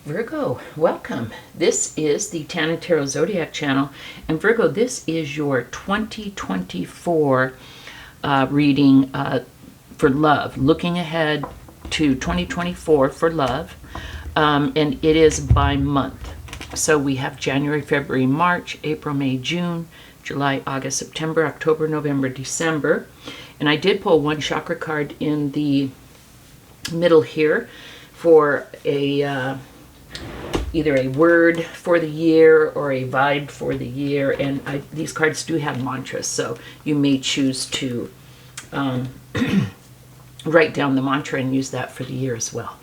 Virgo, welcome. This is the Tana Tarot Zodiac channel. And Virgo, this is your 2024 reading for love. Looking ahead to 2024 for love. And it is by month. So we have January, February, March, April, May, June, July, August, September, October, November, December. And I did pull one chakra card in the middle here for a either a word for the year or a vibe for the year, and these cards do have mantras, so you may choose to write down the mantra and use that for the year as well.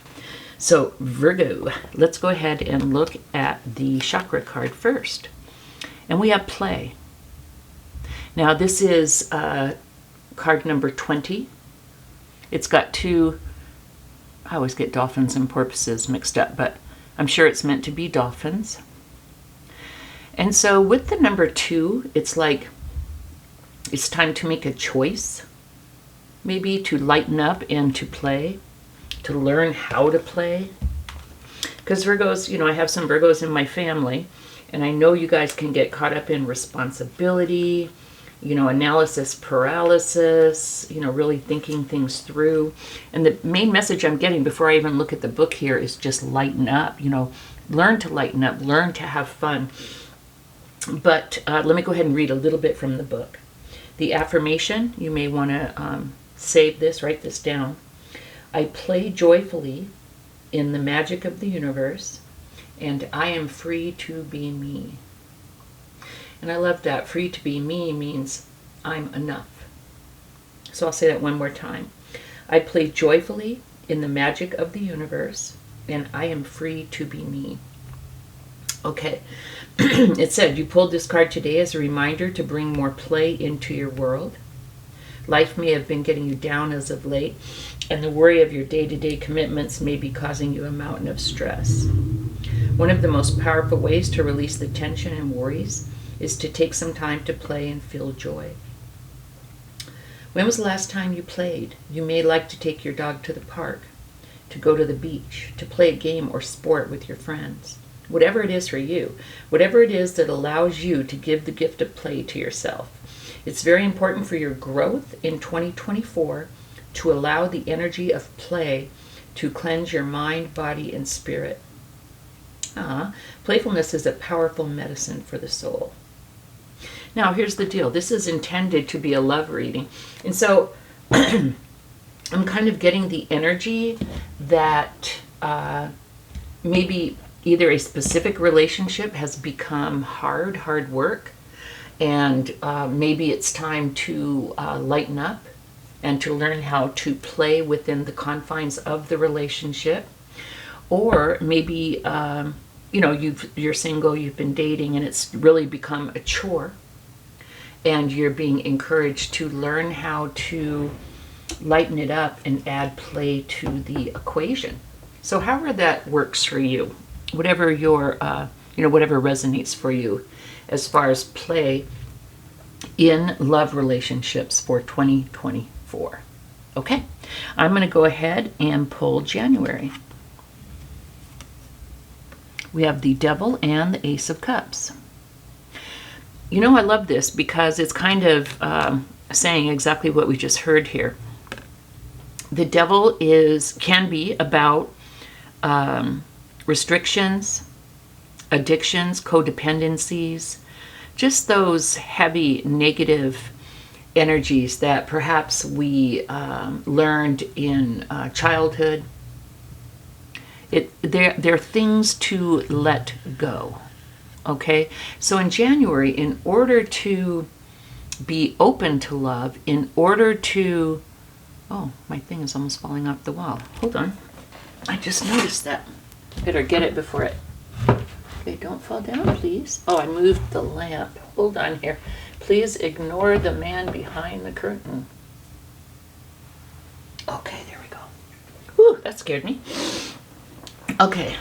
So Virgo, let's go ahead and look at the chakra card first. And we have play. Now this is card number 20. It's got two, I always get dolphins and porpoises mixed up, but I'm sure it's meant to be dolphins. And so with the number 2, it's like it's time to make a choice, maybe to lighten up and to play, to learn how to play. Because Virgos, you know, I have some Virgos in my family, and I know you guys can get caught up in responsibility, you know, analysis paralysis, you know, really thinking things through. And the main message I'm getting before I even look at the book here is just lighten up, you know, learn to lighten up, learn to have fun. But let me go ahead and read a little bit from the book. The affirmation, you may want to save this, write this down. I play joyfully in the magic of the universe, and I am free to be me. And I love that. Free to be me means I'm enough. So I'll say that one more time. I play joyfully in the magic of the universe, and I am free to be me. Okay. It said you pulled this card today as a reminder to bring more play into your world. Life may have been getting you down as of late, and the worry of your day-to-day commitments may be causing you a mountain of stress. One of the most powerful ways to release the tension and worries is to take some time to play and feel joy. When was the last time you played? You may like to take your dog to the park, to go to the beach, to play a game or sport with your friends. Whatever it is for you, whatever it is that allows you to give the gift of play to yourself. It's very important for your growth in 2024 to allow the energy of play to cleanse your mind, body, and spirit. Playfulness is a powerful medicine for the soul. Now, here's the deal. This is intended to be a love reading. And so I'm kind of getting the energy that maybe either a specific relationship has become hard work, and maybe it's time to lighten up and to learn how to play within the confines of the relationship. Or maybe, you know, you're single, you've been dating, and it's really become a chore. And you're being encouraged to learn how to lighten it up and add play to the equation. So however that works for you, whatever your, you know, whatever resonates for you as far as play in love relationships for 2024. Okay, I'm going to go ahead and pull January. We have the Devil and the Ace of Cups. You know, I love this because it's kind of saying exactly what we just heard here. The Devil can be about restrictions, addictions, codependencies, just those heavy negative energies that perhaps we learned in childhood. They're things to let go. Okay, so in January, in order to be open to love, in order to, oh, my thing is almost falling off the wall. Hold on. I just noticed that. Better get it before it, okay, don't fall down, please. Oh, I moved the lamp. Hold on here. Please ignore the man behind the curtain. Okay, there we go. Whew, that scared me. Okay,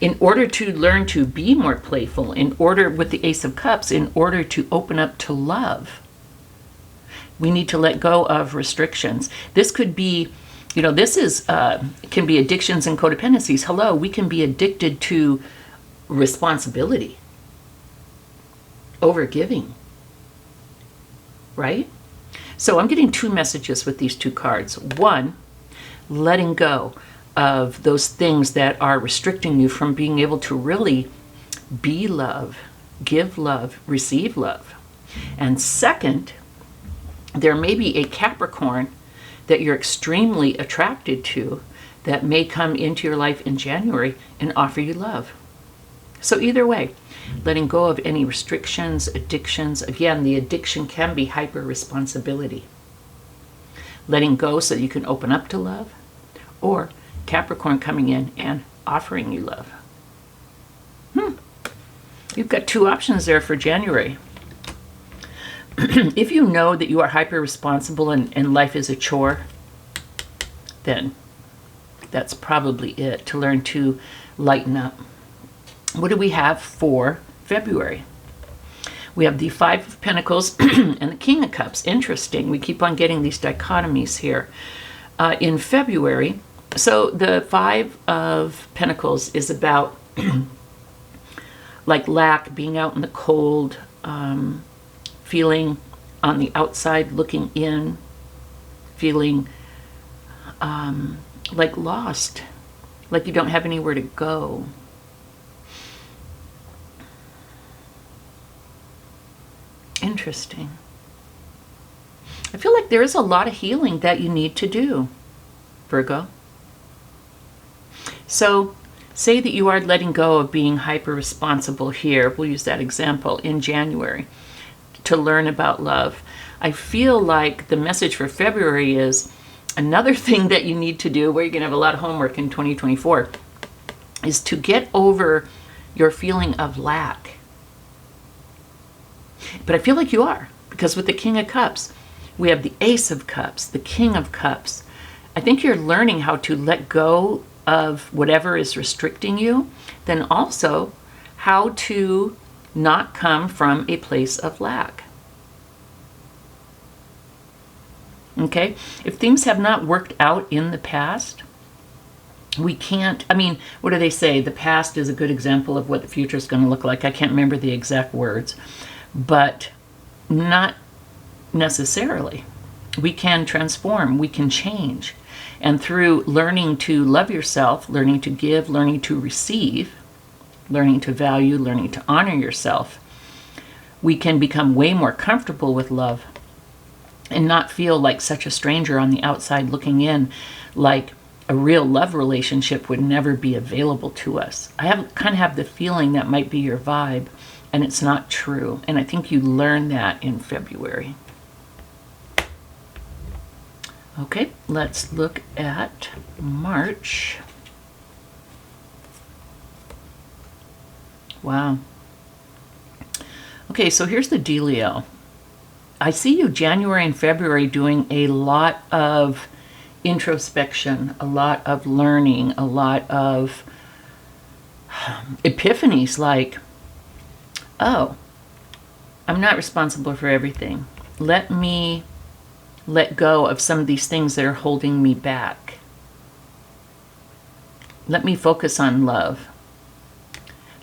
in order to learn to be more playful, in order, with the Ace of Cups, in order to open up to love, we need to let go of restrictions. This could be You know, this is can be addictions and codependencies. Hello, we can be addicted to responsibility, overgiving, right? So I'm getting two messages with these two cards. One, letting go of those things that are restricting you from being able to really be love, give love, receive love. And second, there may be a Capricorn that you're extremely attracted to that may come into your life in January and offer you love. So either way, letting go of any restrictions, addictions. Again, the addiction can be hyper-responsibility. Letting go so that you can open up to love, or Capricorn coming in and offering you love. You've got two options there for January. If you know that you are hyper-responsible and life is a chore, then that's probably it, to learn to lighten up. What do we have for February? We have the Five of Pentacles and the King of Cups. Interesting. We keep on getting these dichotomies here. In February, so the Five of Pentacles is about like lack, being out in the cold, feeling on the outside looking in, feeling like lost, like you don't have anywhere to go. Interesting. I feel like there is a lot of healing that you need to do, Virgo. So say that you are letting go of being hyper-responsible here. We'll use that example in January to learn about love. I feel like the message for February is another thing that you need to do, where you're going to have a lot of homework in 2024, is to get over your feeling of lack. But I feel like you are, because with the King of Cups, we have the Ace of Cups, the King of Cups. I think you're learning how to let go of whatever is restricting you, then also how to not come from a place of lack. Okay? If things have not worked out in the past, we can't, I mean, what do they say? The past is a good example of what the future is going to look like. I can't remember the exact words, but not necessarily. We can transform, we can change. And through learning to love yourself, learning to give, learning to receive, learning to value, learning to honor yourself, we can become way more comfortable with love and not feel like such a stranger on the outside looking in, like a real love relationship would never be available to us. I kind of have the feeling that might be your vibe, and it's not true. And I think you learn that in February. Okay, let's look at March. Wow. Okay, so here's the dealio. I see you January and February doing a lot of introspection, a lot of learning, a lot of epiphanies like, oh, I'm not responsible for everything. Let me let go of some of these things that are holding me back. Let me focus on love.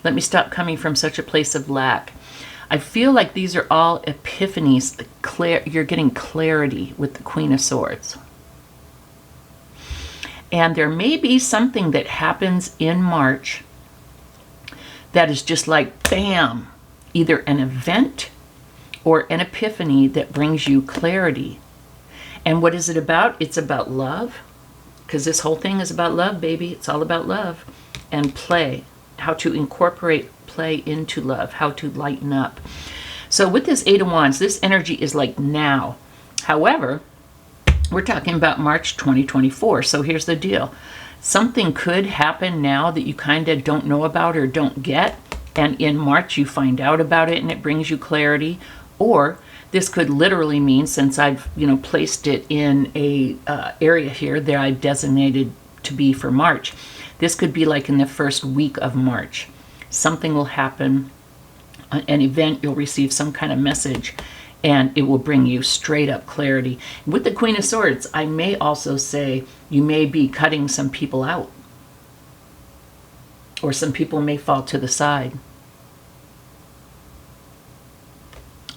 Let me stop coming from such a place of lack. I feel like these are all epiphanies. You're getting clarity with the Queen of Swords. And there may be something that happens in March that is just like, bam, either an event or an epiphany that brings you clarity. And what is it about? It's about love, because this whole thing is about love, baby. It's all about love. And play, how to incorporate play into love, how to lighten up. So with this Eight of Wands, this energy is like now. However, we're talking about March 2024. So here's the deal. Something could happen now that you kind of don't know about or don't get. And in March, you find out about it and it brings you clarity. Or this could literally mean, since I've placed it in a area here that I've designated to be for March, this could be like in the first week of March. Something will happen, an event, you'll receive some kind of message, and it will bring you straight up clarity. With the Queen of Swords, I may also say you may be cutting some people out, or some people may fall to the side.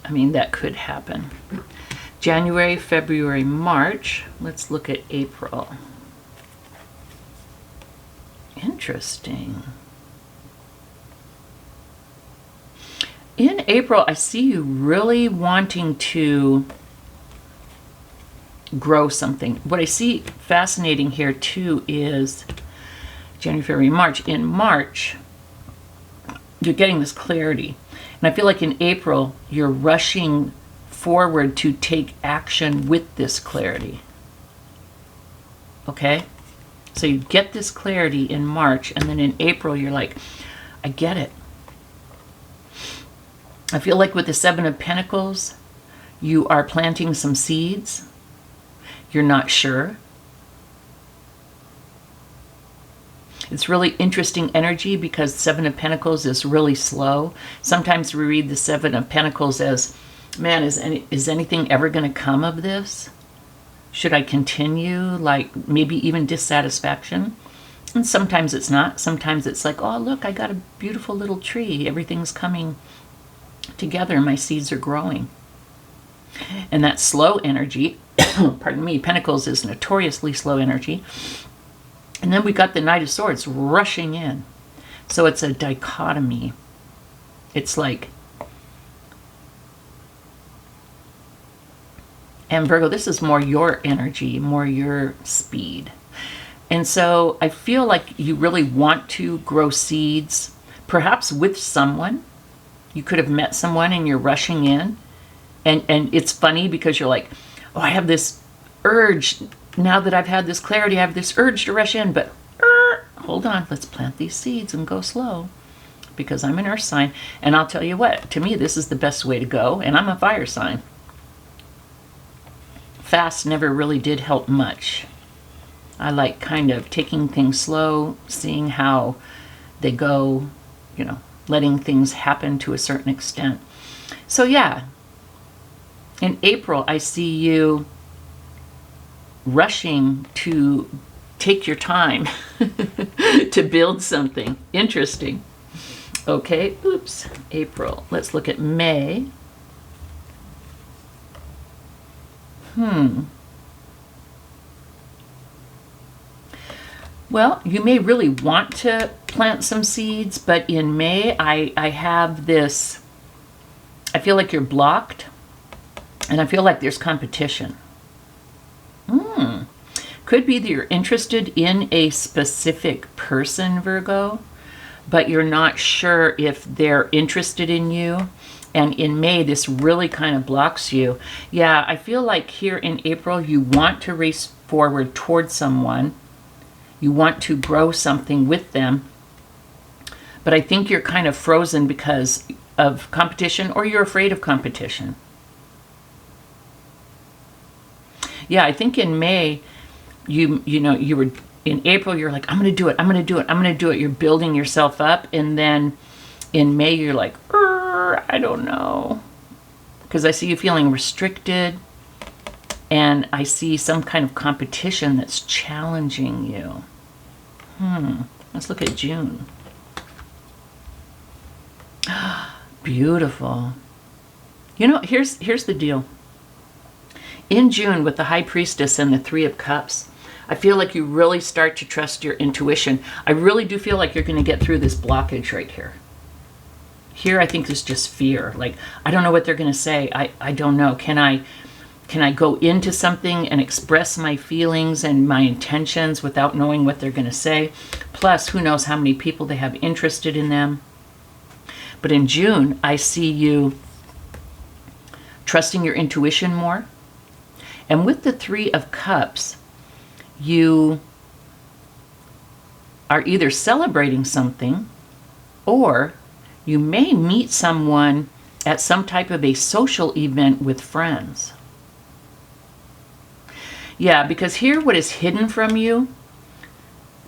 I mean, that could happen. January, February, March. Let's look at April. Interesting. In April, I see you really wanting to grow something. What I see fascinating here too is January, February, March. In March, you're getting this clarity. And I feel like in April, you're rushing forward to take action with this clarity. Okay? So you get this clarity in March, and then in April, you're like, I get it. I feel like with the Seven of Pentacles, you are planting some seeds. You're not sure. It's really interesting energy because Seven of Pentacles is really slow. Sometimes we read the Seven of Pentacles as, man, is anything ever going to come of this? Should I continue? Like maybe even dissatisfaction. And sometimes it's not. Sometimes it's like, oh, look, I got a beautiful little tree. Everything's coming together. My seeds are growing. And that slow energy, pardon me, Pentacles is notoriously slow energy. And then we got the Knight of Swords rushing in. So it's a dichotomy. It's like, and Virgo, this is more your energy, more your speed. And so I feel like you really want to grow seeds, perhaps with someone. You could have met someone and you're rushing in. And it's funny because you're like, oh, I have this urge. Now that I've had this clarity, I have this urge to rush in. But hold on, let's plant these seeds and go slow. Because I'm an earth sign. And I'll tell you what, to me, this is the best way to go. And I'm a fire sign. Fast never really did help much. I like kind of taking things slow, seeing how they go, you know, letting things happen to a certain extent. So yeah, in April, I see you rushing to take your time to build something interesting. Okay, oops, April. Let's look at May. Well, you may really want to plant some seeds, but in May, I have this, I feel like you're blocked, and I feel like there's competition. Could be that you're interested in a specific person, Virgo, but you're not sure if they're interested in you. And in May, this really kind of blocks you. Yeah, I feel like here in April, you want to race forward towards someone. You want to grow something with them. But I think you're kind of frozen because of competition, or you're afraid of competition. Yeah, I think in May, you were in April, you're like, I'm going to do it. I'm going to do it. I'm going to do it. You're building yourself up. And then in May, you're like, I don't know. Because I see you feeling restricted. And I see some kind of competition that's challenging you. Let's look at June. Beautiful. You know, here's the deal. In June, with the High Priestess and the Three of Cups, I feel like you really start to trust your intuition. I really do feel like you're going to get through this blockage right here. Here, I think there's just fear. Like, I don't know what they're going to say. I don't know. Can I go into something and express my feelings and my intentions without knowing what they're going to say? Plus, who knows how many people they have interested in them. But in June, I see you trusting your intuition more. And with the Three of Cups, you are either celebrating something, or you may meet someone at some type of a social event with friends. Yeah, because here what is hidden from you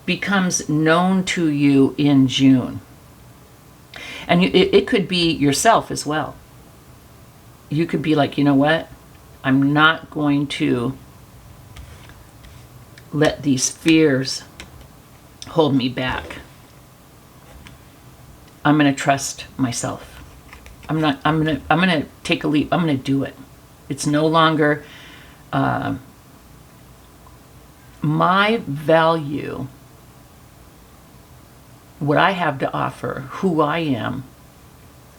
becomes known to you in June. And it could be yourself as well. you could be like, you know what? I'm not going to let these fears hold me back. I'm going to trust myself. I'm going to take a leap. I'm going to do it. It's no longer my value, what I have to offer, who I am,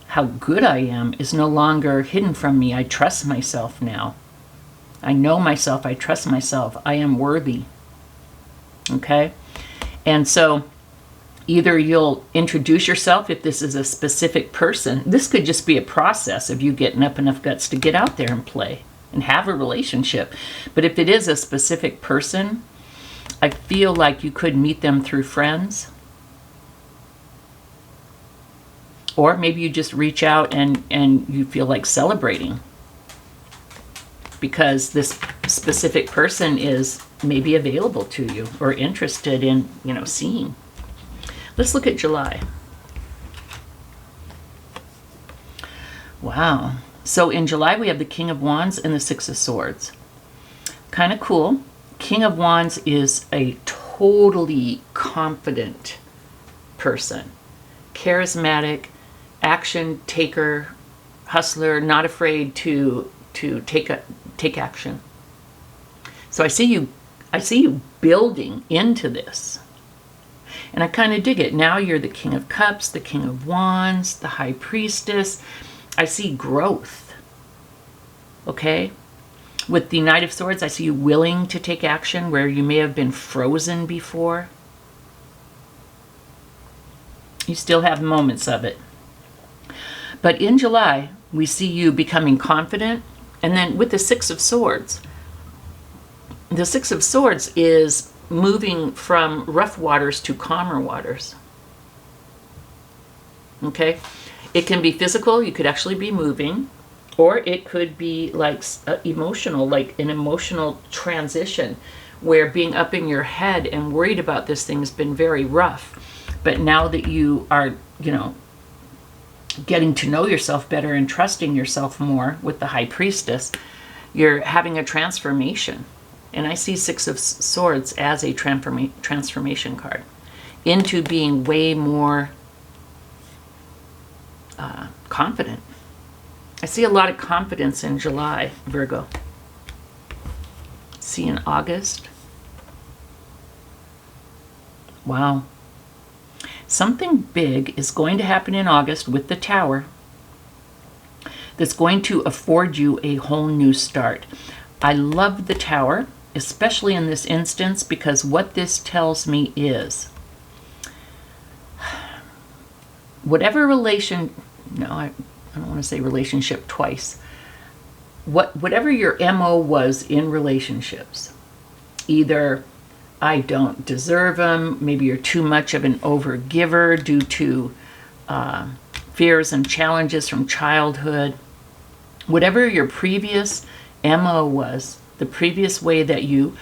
how good I am is no longer hidden from me. I trust myself now. I know myself. I trust myself. I am worthy. Okay? And so either you'll introduce yourself if this is a specific person. This could just be a process of you getting up enough guts to get out there and play and have a relationship. But if it is a specific person, I feel like you could meet them through friends. Or maybe you just reach out and you feel like celebrating because this specific person is maybe available to you or interested in, seeing. Let's look at July. Wow. So in July, we have the King of Wands and the Six of Swords. Kind of cool. King of Wands is a totally confident person. Charismatic, action taker, hustler, not afraid to take action. So I see you building into this. And I kind of dig it. Now you're the King of Cups, the King of Wands, the High Priestess. I see growth. Okay? With the Knight of Swords, I see you willing to take action where you may have been frozen before. You still have moments of it. But in July, we see you becoming confident. And then with the Six of Swords, the Six of Swords is moving from rough waters to calmer waters. Okay? It can be physical. You could actually be moving. Or it could be like emotional, like an emotional transition where being up in your head and worried about this thing has been very rough. But now that you are, getting to know yourself better and trusting yourself more with the High Priestess, you're having a transformation. And I see Six of Swords as a transformation card into being way more confident. I see a lot of confidence in July, Virgo. See in August. Wow. Something big is going to happen in August with the Tower that's going to afford you a whole new start. I love the Tower, especially in this instance, because what this tells me is whatever I don't want to say relationship twice. Whatever your MO was in relationships, either I don't deserve them, maybe you're too much of an overgiver due to fears and challenges from childhood. Whatever your previous MO was, the previous way that you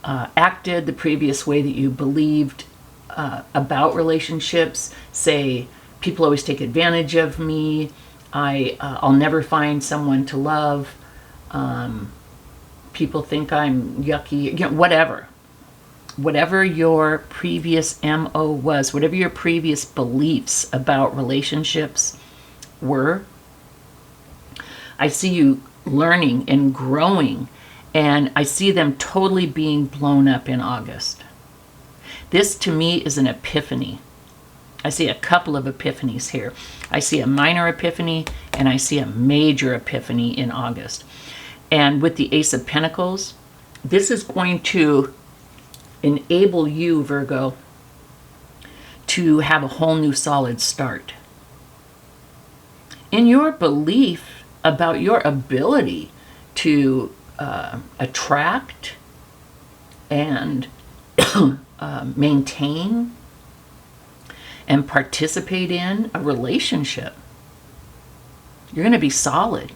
acted, the previous way that you believed about relationships, say, people always take advantage of me, I'll never find someone to love, people think I'm yucky, whatever. Whatever your previous MO was, whatever your previous beliefs about relationships were, I see you learning and growing, and I see them totally being blown up in August. This to me is an epiphany. I see a couple of epiphanies here. I see a minor epiphany and I see a major epiphany in August. And with the Ace of Pentacles, this is going to enable you, Virgo, to have a whole new solid start. In your belief about your ability to attract and maintain and participate in a relationship, you're going to be solid.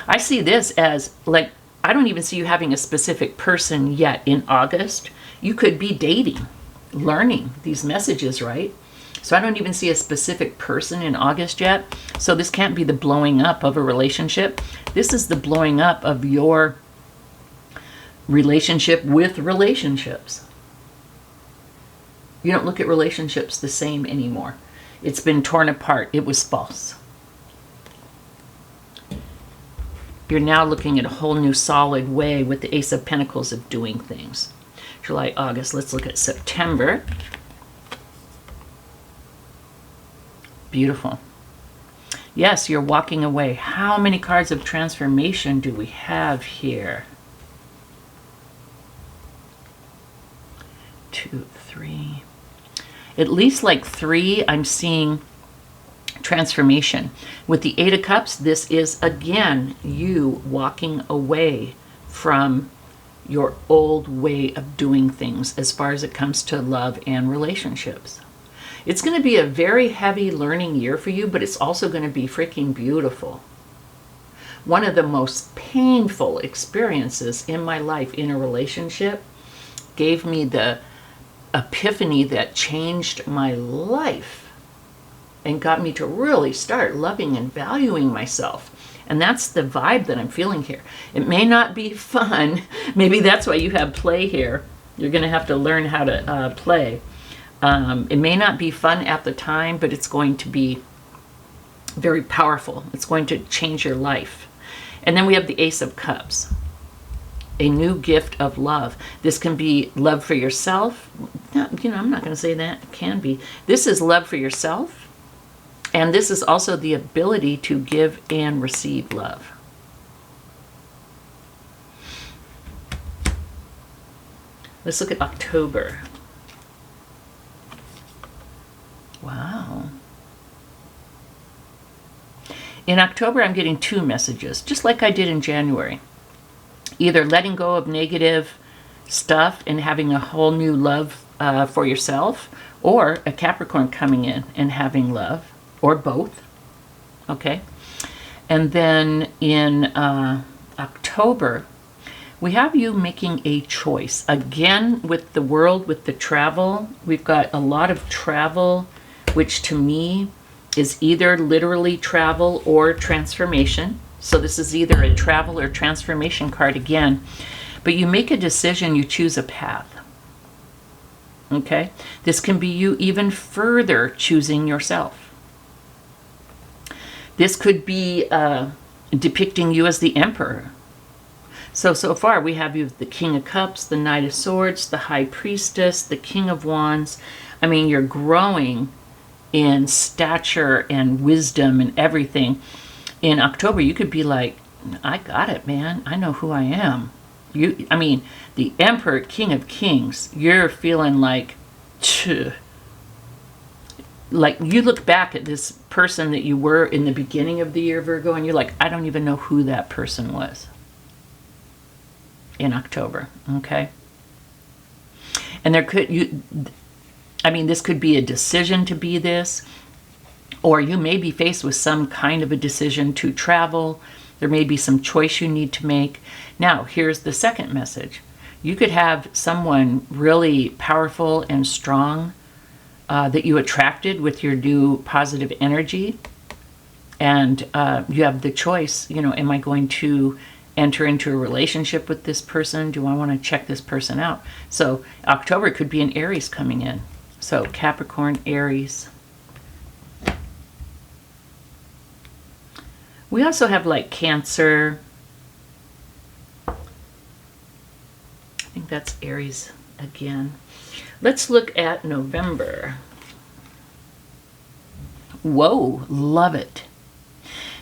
I see this as like, I don't even see you having a specific person yet in August. You could be dating, learning these messages, right? So I don't even see a specific person in August yet. So this can't be the blowing up of a relationship. This is the blowing up of your relationship with relationships. You don't look at relationships the same anymore. It's been torn apart. It was false. You're now looking at a whole new solid way with the Ace of Pentacles of doing things. July, August. Let's look at September. Beautiful. Yes, you're walking away. How many cards of transformation do we have here? 2, 3. At least like 3, I'm seeing transformation. With the 8 of Cups, this is again you walking away from your old way of doing things as far as it comes to love and relationships. It's going to be a very heavy learning year for you, but it's also going to be freaking beautiful. One of the most painful experiences in my life in a relationship gave me the epiphany that changed my life and got me to really start loving and valuing myself. And that's the vibe that I'm feeling here. It may not be fun. Maybe that's why you have play here. You're going to have to learn how to play. It may not be fun at the time, but it's going to be very powerful. It's going to change your life. And then we have the Ace of Cups, a new gift of love. This can be love for yourself. You know, I'm not going to say that. It can be. This is love for yourself. And this is also the ability to give and receive love. Let's look at October. Wow. In October, I'm getting 2 messages, just like I did in January. Either letting go of negative stuff and having a whole new love for yourself, or a Capricorn coming in and having love, or both. Okay. And then in October, we have you making a choice. Again, with the world, with the travel, we've got a lot of travel, which to me is either literally travel or transformation. So this is either a travel or transformation card again. But you make a decision, you choose a path. Okay? This can be you even further choosing yourself. This could be depicting you as the Emperor. So far we have you the King of Cups, the Knight of Swords, the High Priestess, the King of Wands. I mean, you're growing in stature and wisdom and everything. In October, you could be like, I got it, man. I know who I am. I mean, the Emperor, King of Kings, you're feeling like, like you look back at this person that you were in the beginning of the year, Virgo, and you're like, I don't even know who that person was in October, okay? And there could, this could be a decision to be this, or you may be faced with some kind of a decision to travel. There may be some choice you need to make. Now, here's the second message. You could have someone really powerful and strong that you attracted with your new positive energy. And you have the choice, am I going to enter into a relationship with this person? Do I want to check this person out? So October could be an Aries coming in. So Capricorn, Aries. We also have like Cancer. I think that's Aries again. Let's look at November. Whoa, love it.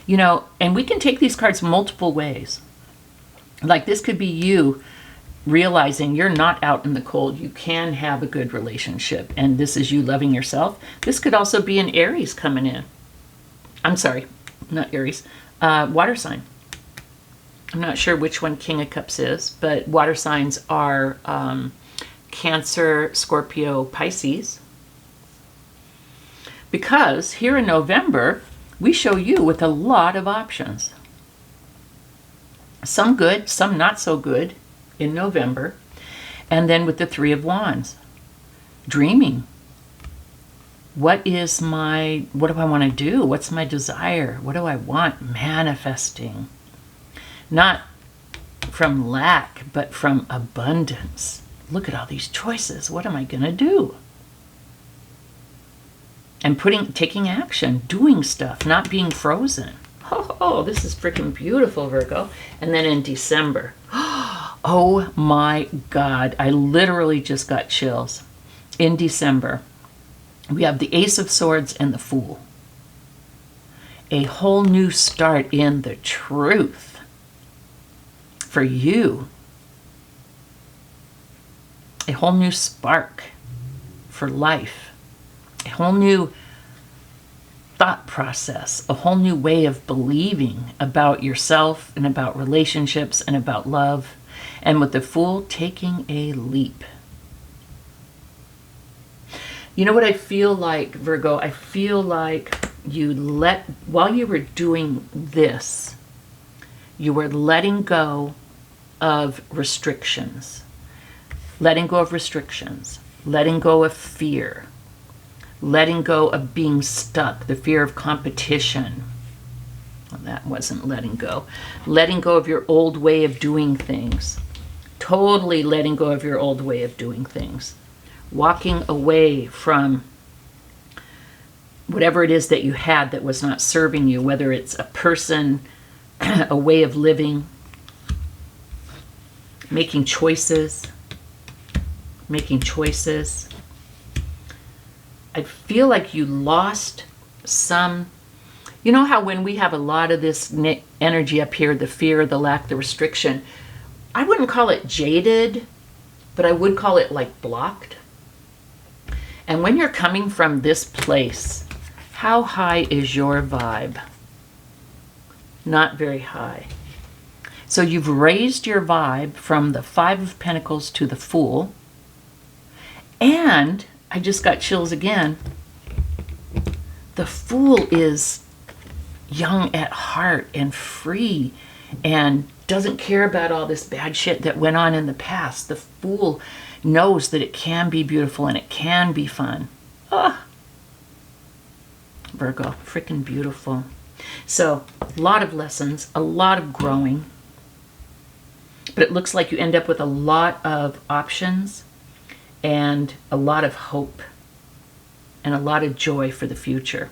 And we can take these cards multiple ways. Like this could be you realizing you're not out in the cold. You can have a good relationship. And this is you loving yourself. This could also be an Aries coming in. I'm sorry, not Aries. Water sign. I'm not sure which one King of Cups is, but water signs are Cancer, Scorpio, Pisces. Because here in November, we show you with a lot of options. Some good, some not so good in November. And then with the Three of Wands, dreaming. What do I want to do? What's my desire? What do I want? Manifesting. Not from lack, but from abundance. Look at all these choices. What am I going to do? And taking action, doing stuff, not being frozen. Oh, this is freaking beautiful, Virgo. And then in December, oh my God, I literally just got chills. In December, we have the Ace of Swords and the Fool. A whole new start in the truth for you. A whole new spark for life. A whole new thought process, a whole new way of believing about yourself and about relationships and about love. And with the Fool, taking a leap. You know what I feel like, Virgo? I feel like while you were doing this, you were letting go of restrictions. Letting go of restrictions. Letting go of fear. Letting go of being stuck, the fear of competition. Well, that wasn't letting go. Letting go of your old way of doing things. Totally letting go of your old way of doing things. Walking away from whatever it is that you had that was not serving you, whether it's a person, a way of living, making choices. I feel like you lost some, you know how when we have a lot of this energy up here, the fear, the lack, the restriction, I wouldn't call it jaded, but I would call it like blocked. And when you're coming from this place, how high is your vibe? Not very high. So you've raised your vibe from the Five of Pentacles to the Fool. And I just got chills again. The Fool is young at heart and free and doesn't care about all this bad shit that went on in the past. The Fool knows that it can be beautiful and it can be fun. Virgo, freaking beautiful. So, a lot of lessons, a lot of growing. But it looks like you end up with a lot of options and a lot of hope and a lot of joy for the future.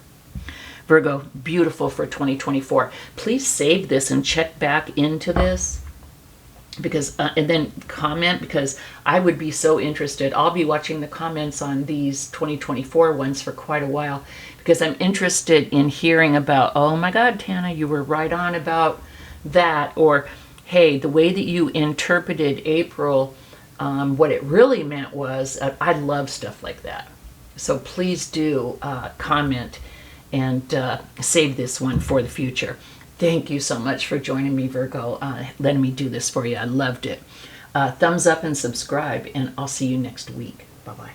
Virgo, beautiful for 2024. Please save this and check back into this because and then comment, because I would be so interested. I'll be watching the comments on these 2024 ones for quite a while because I'm interested in hearing about, oh my God, Tana, you were right on about that, or hey, the way that you interpreted April, what it really meant was, I love stuff like that. So please do comment and save this one for the future. Thank you so much for joining me, Virgo, letting me do this for you. I loved it. Thumbs up and subscribe, and I'll see you next week. Bye-bye.